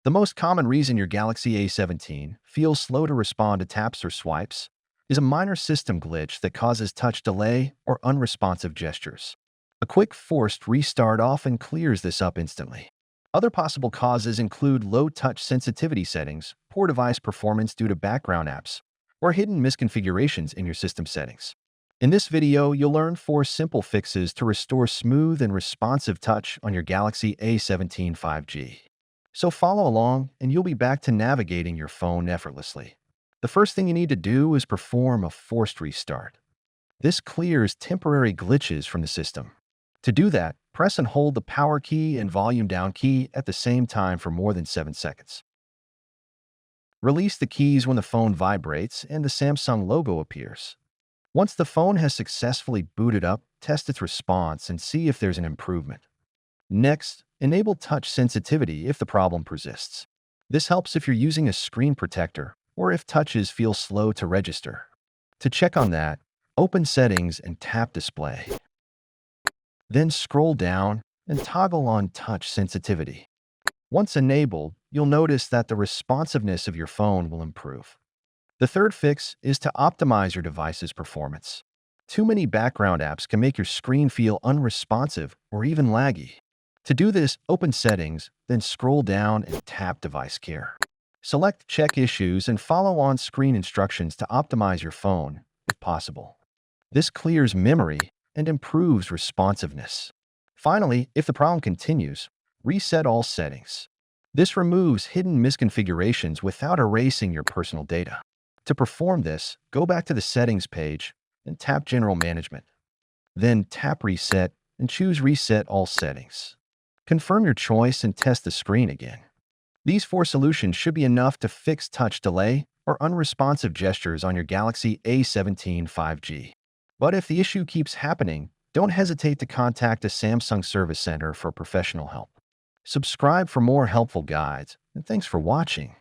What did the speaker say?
The most common reason your Galaxy A17 feels slow to respond to taps or swipes is a minor system glitch that causes touch delay or unresponsive gestures. A quick forced restart often clears this up instantly. Other possible causes include low touch sensitivity settings, poor device performance due to background apps, or hidden misconfigurations in your system settings. In this video, you'll learn 4 simple fixes to restore smooth and responsive touch on your Galaxy A17 5G. So follow along and you'll be back to navigating your phone effortlessly. The first thing you need to do is perform a forced restart. This clears temporary glitches from the system. To do that, press and hold the power key and volume down key at the same time for more than 7 seconds. Release the keys when the phone vibrates and the Samsung logo appears. Once the phone has successfully booted up, test its response and see if there's an improvement. Next, enable touch sensitivity if the problem persists. This helps if you're using a screen protector or if touches feel slow to register. To check on that, open Settings and tap Display. Then scroll down and toggle on touch sensitivity. Once enabled, you'll notice that the responsiveness of your phone will improve. The third fix is to optimize your device's performance. Too many background apps can make your screen feel unresponsive or even laggy. To do this, open Settings, then scroll down and tap Device Care. Select Check Issues and follow on-screen instructions to optimize your phone, if possible. This clears memory and improves responsiveness. Finally, if the problem continues, reset all settings. This removes hidden misconfigurations without erasing your personal data. To perform this, go back to the Settings page and tap General Management. Then tap Reset and choose Reset All Settings. Confirm your choice and test the screen again. These 4 solutions should be enough to fix touch delay or unresponsive gestures on your Galaxy A17 5G. But if the issue keeps happening, don't hesitate to contact a Samsung Service Center for professional help. Subscribe for more helpful guides, and thanks for watching.